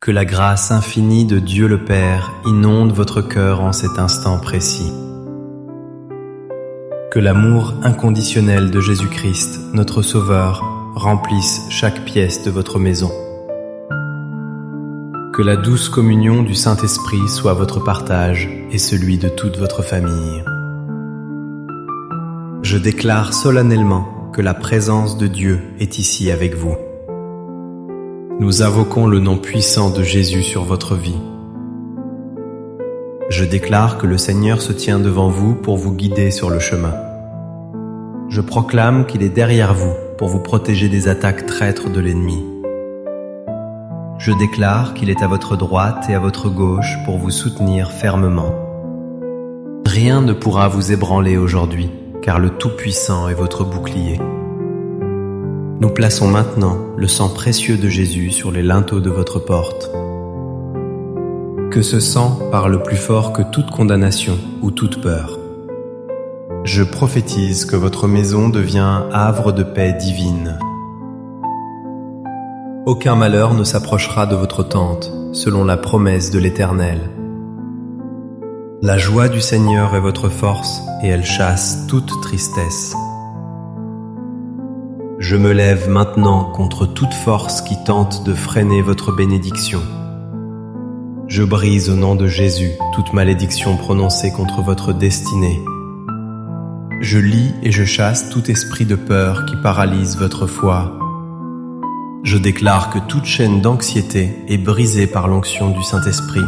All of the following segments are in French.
Que la grâce infinie de Dieu le Père inonde votre cœur en cet instant précis. Que l'amour inconditionnel de Jésus-Christ, notre Sauveur, remplisse chaque pièce de votre maison. Que la douce communion du Saint-Esprit soit votre partage et celui de toute votre famille. Je déclare solennellement que la présence de Dieu est ici avec vous. Nous invoquons le nom puissant de Jésus sur votre vie. Je déclare que le Seigneur se tient devant vous pour vous guider sur le chemin. Je proclame qu'il est derrière vous pour vous protéger des attaques traîtres de l'ennemi. Je déclare qu'il est à votre droite et à votre gauche pour vous soutenir fermement. Rien ne pourra vous ébranler aujourd'hui, car le Tout-Puissant est votre bouclier. Nous plaçons maintenant le sang précieux de Jésus sur les linteaux de votre porte. Que ce sang parle plus fort que toute condamnation ou toute peur. Je prophétise que votre maison devient havre de paix divine. Aucun malheur ne s'approchera de votre tente, selon la promesse de l'Éternel. La joie du Seigneur est votre force, et elle chasse toute tristesse. Je me lève maintenant contre toute force qui tente de freiner votre bénédiction. Je brise au nom de Jésus toute malédiction prononcée contre votre destinée. Je lie et je chasse tout esprit de peur qui paralyse votre foi. Je déclare que toute chaîne d'anxiété est brisée par l'onction du Saint-Esprit.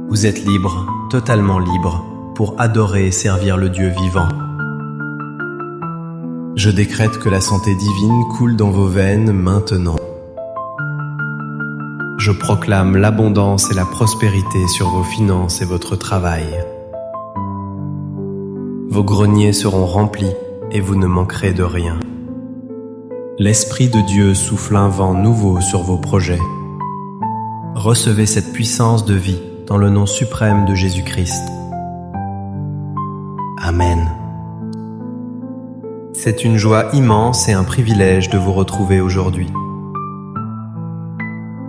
Vous êtes libre, totalement libre, pour adorer et servir le Dieu vivant. Je décrète que la santé divine coule dans vos veines maintenant. Je proclame l'abondance et la prospérité sur vos finances et votre travail. Vos greniers seront remplis et vous ne manquerez de rien. L'Esprit de Dieu souffle un vent nouveau sur vos projets. Recevez cette puissance de vie dans le nom suprême de Jésus-Christ. Amen. C'est une joie immense et un privilège de vous retrouver aujourd'hui.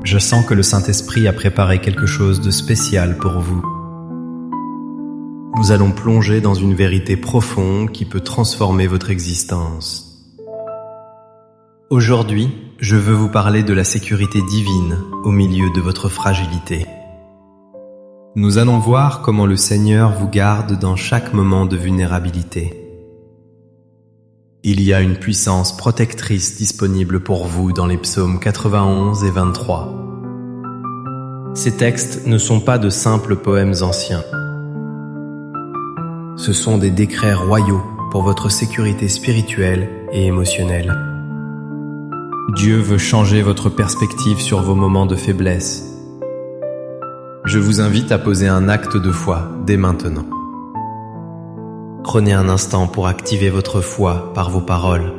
Je sens que le Saint-Esprit a préparé quelque chose de spécial pour vous. Nous allons plonger dans une vérité profonde qui peut transformer votre existence. Aujourd'hui, je veux vous parler de la sécurité divine au milieu de votre fragilité. Nous allons voir comment le Seigneur vous garde dans chaque moment de vulnérabilité. Il y a une puissance protectrice disponible pour vous dans les psaumes 91 et 23. Ces textes ne sont pas de simples poèmes anciens. Ce sont des décrets royaux pour votre sécurité spirituelle et émotionnelle. Dieu veut changer votre perspective sur vos moments de faiblesse. Je vous invite à poser un acte de foi dès maintenant. Prenez un instant pour activer votre foi par vos paroles.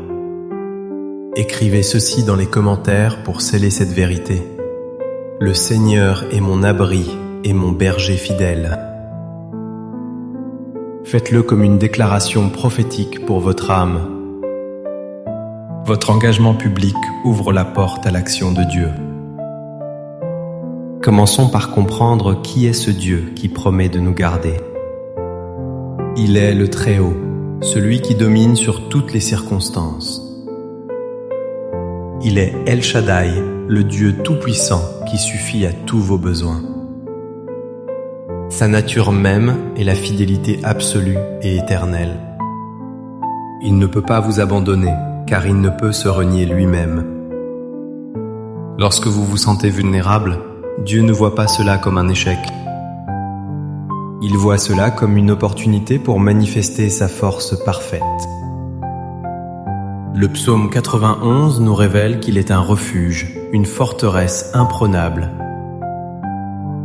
Écrivez ceci dans les commentaires pour sceller cette vérité. Le Seigneur est mon abri et mon berger fidèle. Faites-le comme une déclaration prophétique pour votre âme. Votre engagement public ouvre la porte à l'action de Dieu. Commençons par comprendre qui est ce Dieu qui promet de nous garder. Il est le Très-Haut, celui qui domine sur toutes les circonstances. Il est El Shaddai, le Dieu tout-puissant qui suffit à tous vos besoins. Sa nature même est la fidélité absolue et éternelle. Il ne peut pas vous abandonner, car il ne peut se renier lui-même. Lorsque vous vous sentez vulnérable, Dieu ne voit pas cela comme un échec. Il voit cela comme une opportunité pour manifester sa force parfaite. Le psaume 91 nous révèle qu'il est un refuge, une forteresse imprenable.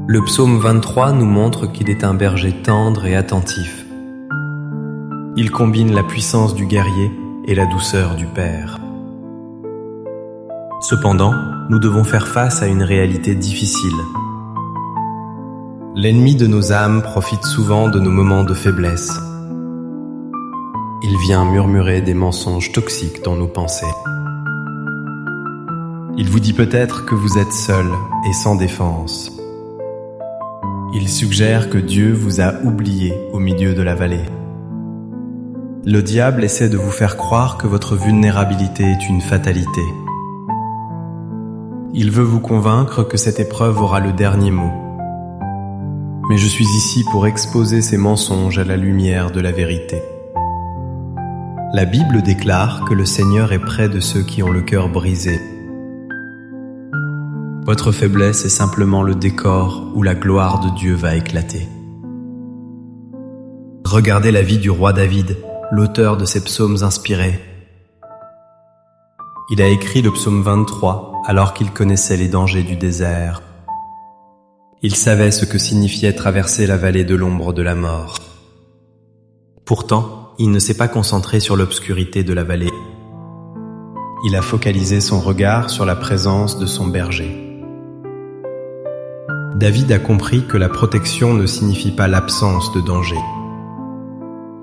Le psaume 23 nous montre qu'il est un berger tendre et attentif. Il combine la puissance du guerrier et la douceur du Père. Cependant, nous devons faire face à une réalité difficile. L'ennemi de nos âmes profite souvent de nos moments de faiblesse. Il vient murmurer des mensonges toxiques dans nos pensées. Il vous dit peut-être que vous êtes seul et sans défense. Il suggère que Dieu vous a oublié au milieu de la vallée. Le diable essaie de vous faire croire que votre vulnérabilité est une fatalité. Il veut vous convaincre que cette épreuve aura le dernier mot. Mais je suis ici pour exposer ces mensonges à la lumière de la vérité. La Bible déclare que le Seigneur est près de ceux qui ont le cœur brisé. Votre faiblesse est simplement le décor où la gloire de Dieu va éclater. Regardez la vie du roi David, l'auteur de ces psaumes inspirés. Il a écrit le psaume 23 alors qu'il connaissait les dangers du désert. Il savait ce que signifiait traverser la vallée de l'ombre de la mort. Pourtant, il ne s'est pas concentré sur l'obscurité de la vallée. Il a focalisé son regard sur la présence de son berger. David a compris que la protection ne signifie pas l'absence de danger.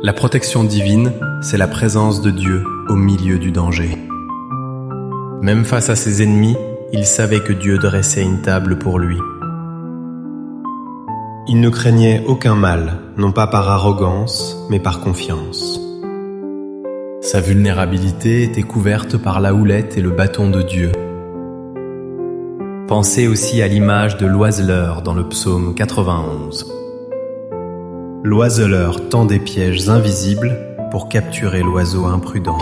La protection divine, c'est la présence de Dieu au milieu du danger. Même face à ses ennemis, il savait que Dieu dressait une table pour lui. Il ne craignait aucun mal, non pas par arrogance, mais par confiance. Sa vulnérabilité était couverte par la houlette et le bâton de Dieu. Pensez aussi à l'image de l'oiseleur dans le psaume 91. L'oiseleur tend des pièges invisibles pour capturer l'oiseau imprudent.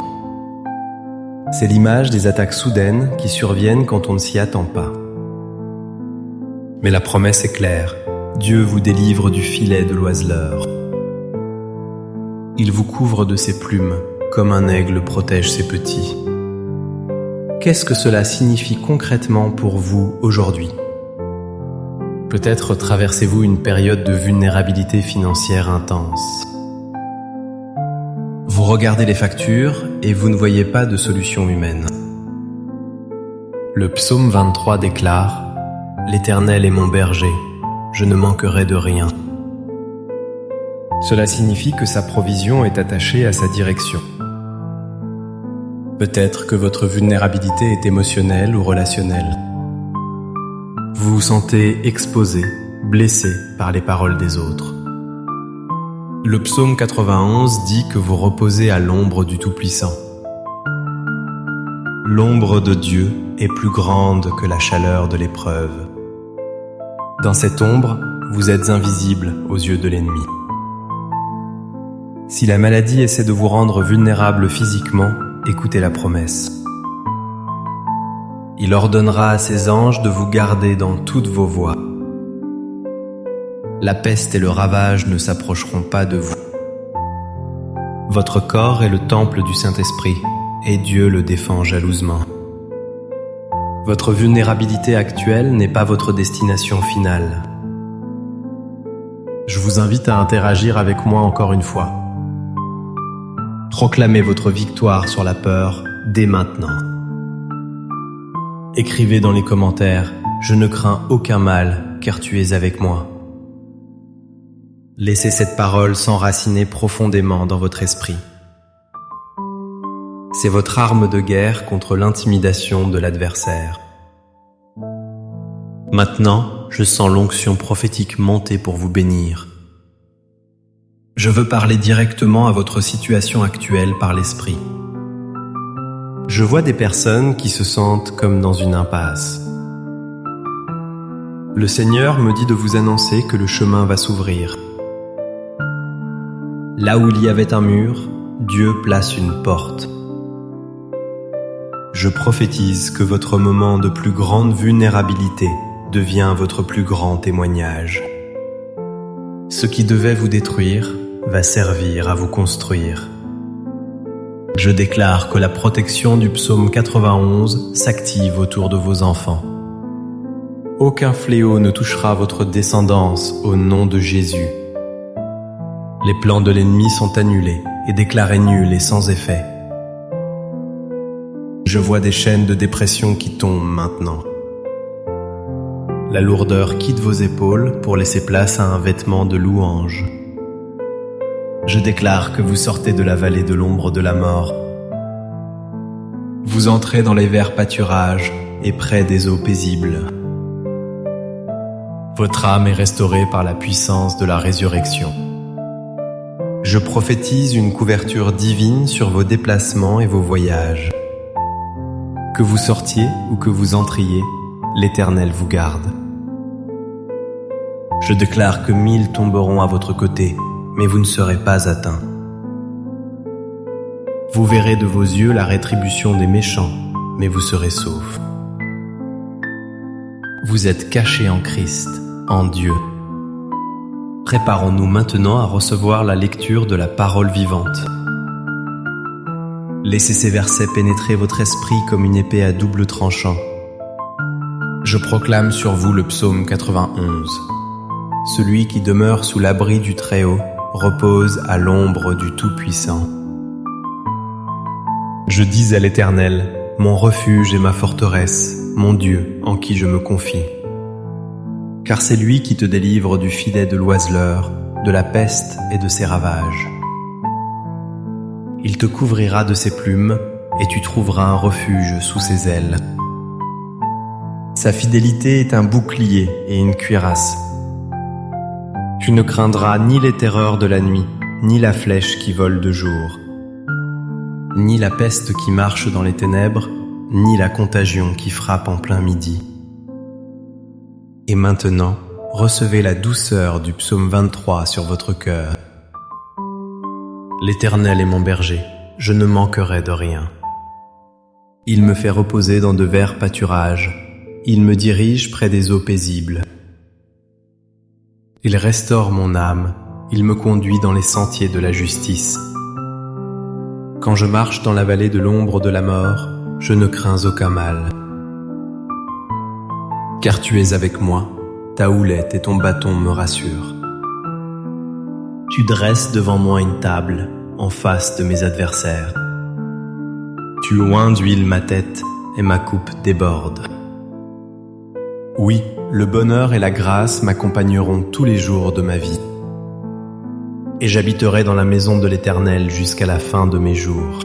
C'est l'image des attaques soudaines qui surviennent quand on ne s'y attend pas. Mais la promesse est claire, Dieu vous délivre du filet de l'oiseleur. Il vous couvre de ses plumes, comme un aigle protège ses petits. Qu'est-ce que cela signifie concrètement pour vous aujourd'hui? Peut-être traversez-vous une période de vulnérabilité financière intense. Vous regardez les factures et vous ne voyez pas de solution humaine. Le psaume 23 déclare « L'Éternel est mon berger, je ne manquerai de rien ». Cela signifie que sa provision est attachée à sa direction. Peut-être que votre vulnérabilité est émotionnelle ou relationnelle. Vous vous sentez exposé, blessé par les paroles des autres. Le psaume 91 dit que vous reposez à l'ombre du Tout-Puissant. L'ombre de Dieu est plus grande que la chaleur de l'épreuve. Dans cette ombre, vous êtes invisible aux yeux de l'ennemi. Si la maladie essaie de vous rendre vulnérable physiquement, écoutez la promesse. Il ordonnera à ses anges de vous garder dans toutes vos voies. La peste et le ravage ne s'approcheront pas de vous. Votre corps est le temple du Saint-Esprit, et Dieu le défend jalousement. Votre vulnérabilité actuelle n'est pas votre destination finale. Je vous invite à interagir avec moi encore une fois. Proclamez votre victoire sur la peur dès maintenant. Écrivez dans les commentaires « Je ne crains aucun mal, car tu es avec moi ». Laissez cette parole s'enraciner profondément dans votre esprit. C'est votre arme de guerre contre l'intimidation de l'adversaire. Maintenant, je sens l'onction prophétique monter pour vous bénir. Je veux parler directement à votre situation actuelle par l'esprit. Je vois des personnes qui se sentent comme dans une impasse. Le Seigneur me dit de vous annoncer que le chemin va s'ouvrir. Là où il y avait un mur, Dieu place une porte. Je prophétise que votre moment de plus grande vulnérabilité devient votre plus grand témoignage. Ce qui devait vous détruire va servir à vous construire. Je déclare que la protection du psaume 91 s'active autour de vos enfants. Aucun fléau ne touchera votre descendance au nom de Jésus. Les plans de l'ennemi sont annulés et déclarés nuls et sans effet. Je vois des chaînes de dépression qui tombent maintenant. La lourdeur quitte vos épaules pour laisser place à un vêtement de louange. Je déclare que vous sortez de la vallée de l'ombre de la mort. Vous entrez dans les verts pâturages et près des eaux paisibles. Votre âme est restaurée par la puissance de la résurrection. Je prophétise une couverture divine sur vos déplacements et vos voyages. Que vous sortiez ou que vous entriez, l'Éternel vous garde. Je déclare que 1000 tomberont à votre côté, mais vous ne serez pas atteints. Vous verrez de vos yeux la rétribution des méchants, mais vous serez saufs. Vous êtes cachés en Christ, en Dieu. Préparons-nous maintenant à recevoir la lecture de la parole vivante. Laissez ces versets pénétrer votre esprit comme une épée à double tranchant. Je proclame sur vous le psaume 91. Celui qui demeure sous l'abri du Très-Haut repose à l'ombre du Tout-Puissant. Je dis à l'Éternel, mon refuge et ma forteresse, mon Dieu en qui je me confie. Car c'est lui qui te délivre du filet de l'oiseleur, de la peste et de ses ravages. Il te couvrira de ses plumes et tu trouveras un refuge sous ses ailes. Sa fidélité est un bouclier et une cuirasse. Tu ne craindras ni les terreurs de la nuit, ni la flèche qui vole de jour, ni la peste qui marche dans les ténèbres, ni la contagion qui frappe en plein midi. Et maintenant, recevez la douceur du psaume 23 sur votre cœur. L'Éternel est mon berger, je ne manquerai de rien. Il me fait reposer dans de verts pâturages, il me dirige près des eaux paisibles. Il restaure mon âme, il me conduit dans les sentiers de la justice. Quand je marche dans la vallée de l'ombre de la mort, je ne crains aucun mal. Car tu es avec moi, ta houlette et ton bâton me rassurent. Tu dresses devant moi une table, en face de mes adversaires. Tu oins d'huile ma tête, et ma coupe déborde. Oui, le bonheur et la grâce m'accompagneront tous les jours de ma vie. Et j'habiterai dans la maison de l'Éternel jusqu'à la fin de mes jours.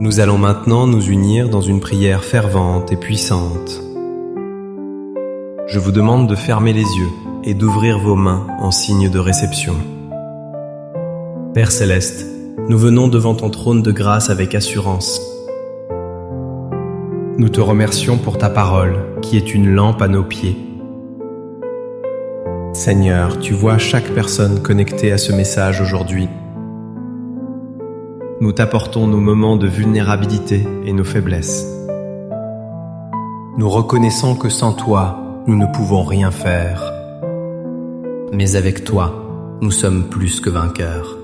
Nous allons maintenant nous unir dans une prière fervente et puissante. Je vous demande de fermer les yeux et d'ouvrir vos mains en signe de réception. Père Céleste, nous venons devant ton trône de grâce avec assurance. Nous te remercions pour ta parole, qui est une lampe à nos pieds. Seigneur, tu vois chaque personne connectée à ce message aujourd'hui. Nous t'apportons nos moments de vulnérabilité et nos faiblesses. Nous reconnaissons que sans toi, nous ne pouvons rien faire. Mais avec toi, nous sommes plus que vainqueurs.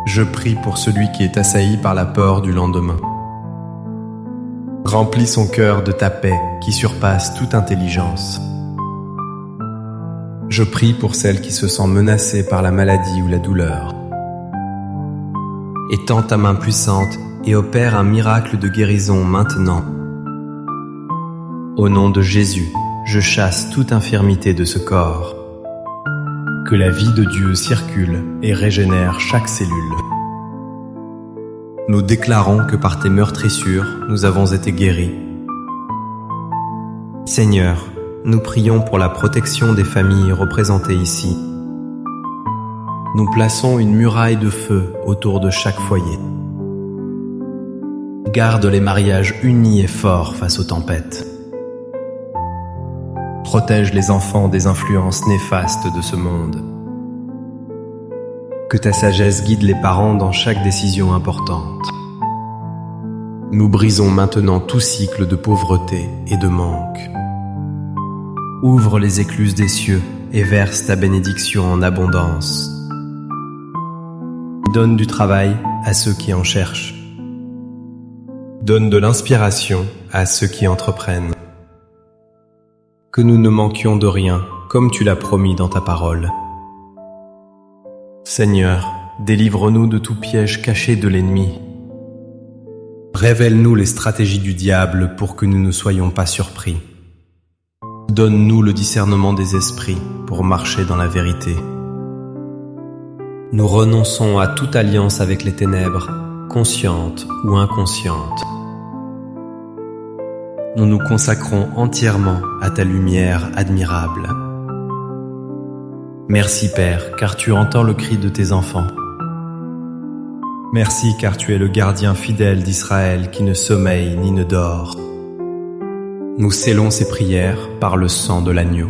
Je prie pour celui qui est assailli par la peur du lendemain. Remplis son cœur de ta paix qui surpasse toute intelligence. Je prie pour celle qui se sent menacée par la maladie ou la douleur. Étends ta main puissante et opère un miracle de guérison maintenant. Au nom de Jésus, je chasse toute infirmité de ce corps. Que la vie de Dieu circule et régénère chaque cellule. Nous déclarons que par tes meurtrissures, nous avons été guéris. Seigneur, nous prions pour la protection des familles représentées ici. Nous plaçons une muraille de feu autour de chaque foyer. Garde les mariages unis et forts face aux tempêtes. Protège les enfants des influences néfastes de ce monde. Que ta sagesse guide les parents dans chaque décision importante. Nous brisons maintenant tout cycle de pauvreté et de manque. Ouvre les écluses des cieux et verse ta bénédiction en abondance. Donne du travail à ceux qui en cherchent. Donne de l'inspiration à ceux qui entreprennent. Que nous ne manquions de rien, comme tu l'as promis dans ta parole. Seigneur, délivre-nous de tout piège caché de l'ennemi. Révèle-nous les stratégies du diable pour que nous ne soyons pas surpris. Donne-nous le discernement des esprits pour marcher dans la vérité. Nous renonçons à toute alliance avec les ténèbres, conscientes ou inconscientes. nous nous consacrons entièrement à ta lumière admirable. Merci Père, car tu entends le cri de tes enfants. Merci car tu es le gardien fidèle d'Israël qui ne sommeille ni ne dort. Nous scellons ces prières par le sang de l'agneau.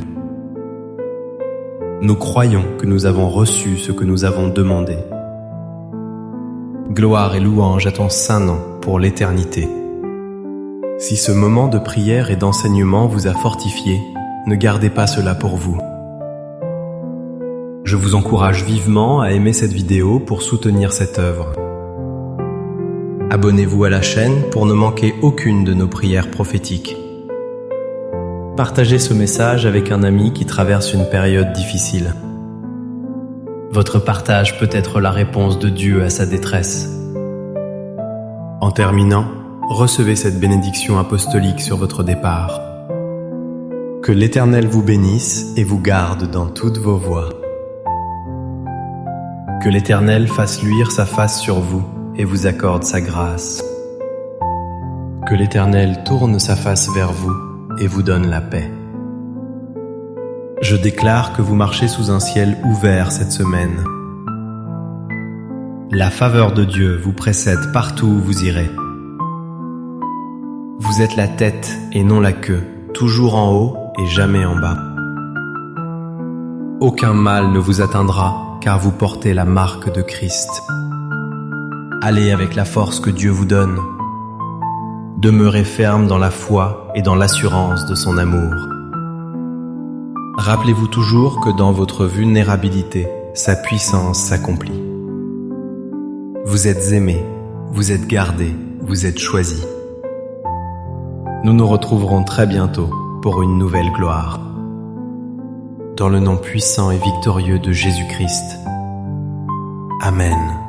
Nous croyons que nous avons reçu ce que nous avons demandé. Gloire et louange à ton saint nom pour l'éternité. Si ce moment de prière et d'enseignement vous a fortifié, ne gardez pas cela pour vous. Je vous encourage vivement à aimer cette vidéo pour soutenir cette œuvre. Abonnez-vous à la chaîne pour ne manquer aucune de nos prières prophétiques. Partagez ce message avec un ami qui traverse une période difficile. Votre partage peut être la réponse de Dieu à sa détresse. En terminant, recevez cette bénédiction apostolique sur votre départ. Que l'Éternel vous bénisse et vous garde dans toutes vos voies. Que l'Éternel fasse luire sa face sur vous et vous accorde sa grâce. Que l'Éternel tourne sa face vers vous et vous donne la paix. Je déclare que vous marchez sous un ciel ouvert cette semaine. La faveur de Dieu vous précède partout où vous irez. Vous êtes la tête et non la queue, toujours en haut et jamais en bas. Aucun mal ne vous atteindra, car vous portez la marque de Christ. Allez avec la force que Dieu vous donne. Demeurez ferme dans la foi et dans l'assurance de son amour. Rappelez-vous toujours que dans votre vulnérabilité, sa puissance s'accomplit. Vous êtes aimés, vous êtes gardés, vous êtes choisis. Nous nous retrouverons très bientôt pour une nouvelle gloire. Dans le nom puissant et victorieux de Jésus-Christ. Amen.